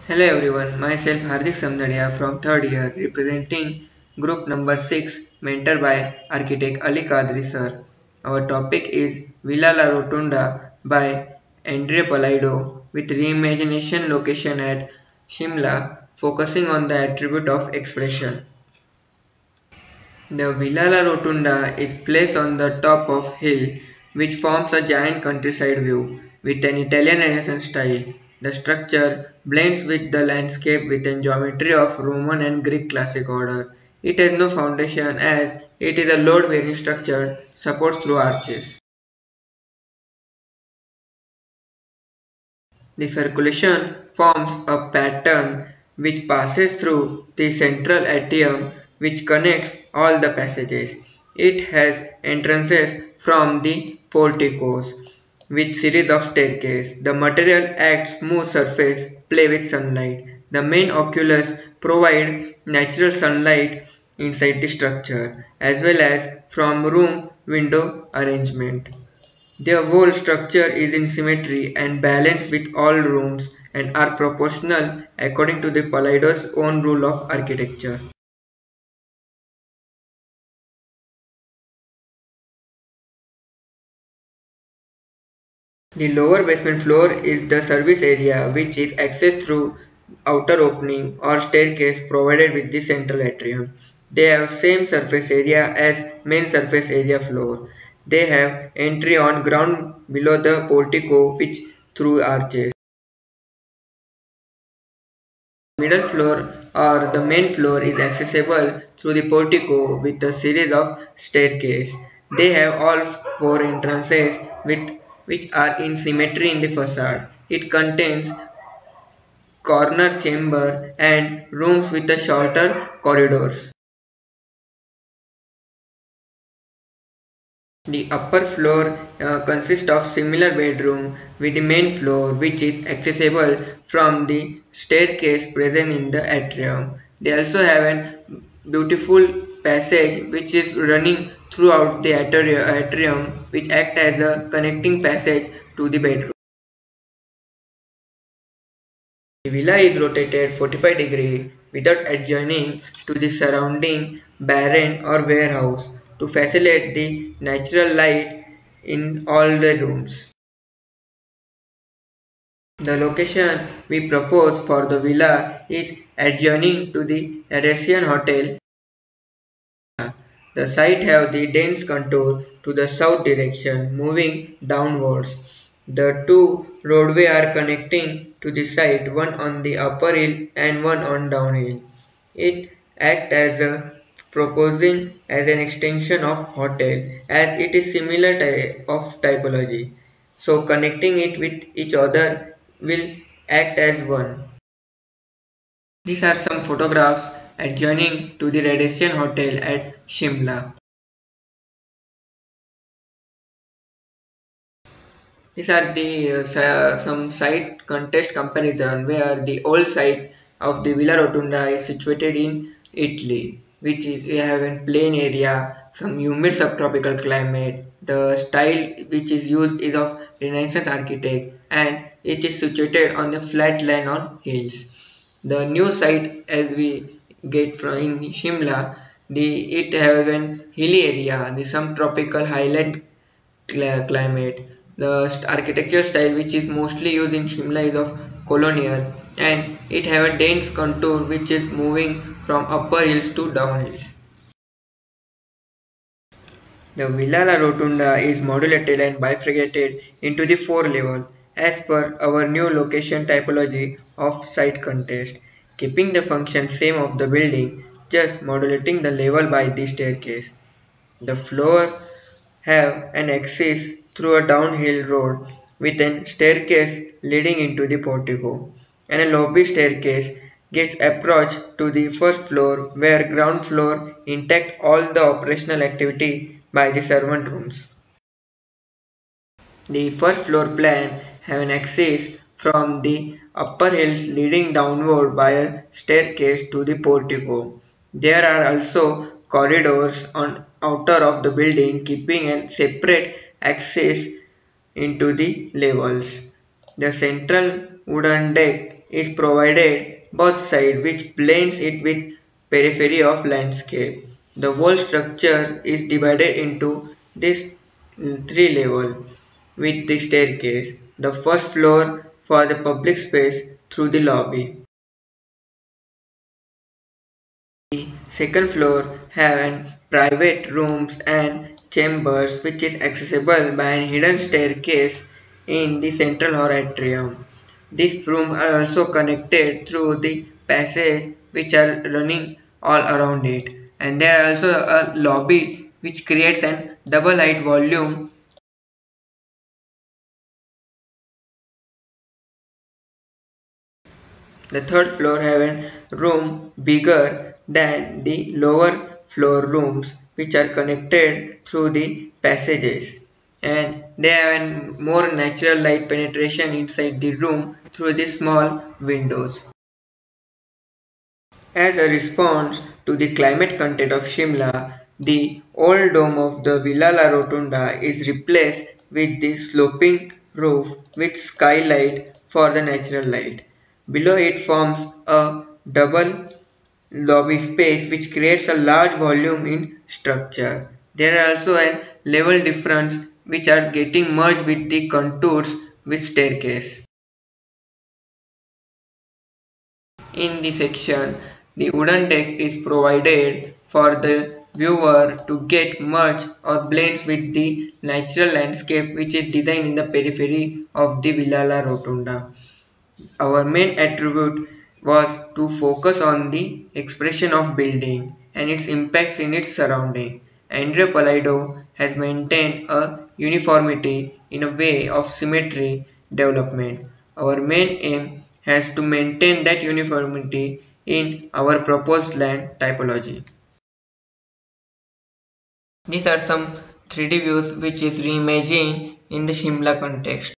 Hello everyone, myself Hardik Samnadia from 3rd year representing group number 6 mentored by architect Ali Kadri sir. Our topic is Villa La Rotunda by Andre Palaido with reimagination location at Shimla focusing on the attribute of expression. The Villa La Rotunda is placed on the top of hill which forms a giant countryside view with an Italian Renaissance style. The structure blends with the landscape with a geometry of Roman and Greek classic order. It has no foundation as it is a load-bearing structure supports through arches. The circulation forms a pattern which passes through the central atrium which connects all the passages. It has entrances from the porticos with series of staircases. The material acts smooth surface play with sunlight. The main oculus provide natural sunlight inside the structure as well as from room window arrangement. Their whole structure is in symmetry and balanced with all rooms and are proportional according to the Palaido's own rule of architecture. The lower basement floor is the service area which is accessed through outer opening or staircase provided with the central atrium. They have same surface area as main surface area floor. They have entry on ground below the portico which through arches. Middle floor or the main floor is accessible through the portico with a series of staircases. They have all four entrances which are in symmetry in the facade. It contains corner chamber and rooms with the shorter corridors. The upper floor consists of similar bedroom with the main floor which is accessible from the staircase present in the atrium. They also have a beautiful passage which is running throughout the atrium which act as a connecting passage to the bedroom. The villa is rotated 45 degrees without adjoining to the surrounding barn or warehouse to facilitate the natural light in all the rooms. The location we propose for the villa is adjoining to the Radisson Hotel. The site have the dense contour to the south direction moving downwards. The two roadways are connecting to the site, one on the upper hill and one on downhill. It acts as a proposing as an extension of hotel as it is similar type of typology. So connecting it with each other will act as one. These are some photographs adjoining to the Radisson Hotel at Shimla. These are the some site contest comparison where the old site of the Villa Rotunda is situated in Italy, which is we have a plain area, some humid subtropical climate. The style which is used is of Renaissance architect and it is situated on the flat land on hills. The new site as we get from in Shimla, it has an hilly area, the subtropical highland climate. The architecture style which is mostly used in Shimla is of colonial and it have a dense contour which is moving from upper hills to down hills. The Villa La Rotunda is modulated and bifurcated into the 4 levels as per our new location typology of site contest, keeping the function same of the building, just modulating the level by the staircase. The floor have an access through a downhill road with a staircase leading into the portico, and a lobby staircase gets approach to the first floor where ground floor intact all the operational activity by the servant rooms. The first floor plan have an access from the upper hills leading downward by a staircase to the portico. There are also corridors on outer of the building keeping a separate access into the levels. The central wooden deck is provided both sides, which blends it with periphery of landscape. The whole structure is divided into this three level with the staircase. The first floor for the public space through the lobby. The second floor have private rooms and chambers which is accessible by a hidden staircase in the central hall atrium. These rooms are also connected through the passage which are running all around it, and there are also a lobby which creates an double height volume. The third floor have a room bigger than the lower floor rooms which are connected through the passages, and they have a more natural light penetration inside the room through the small windows. As a response to the climate content of Shimla, the old dome of the Villa La Rotunda is replaced with the sloping roof with skylight for the natural light. Below it forms a double lobby space which creates a large volume in structure. There are also a level difference which are getting merged with the contours with staircase. In the section, the wooden deck is provided for the viewer to get merged or blends with the natural landscape which is designed in the periphery of the Villa La Rotunda. Our main attribute was to focus on the expression of building and its impacts in its surrounding. Andrea Palladio has maintained a uniformity in a way of symmetry development. Our main aim has to maintain that uniformity in our proposed land typology. These are some 3D views which is reimagined in the Shimla context.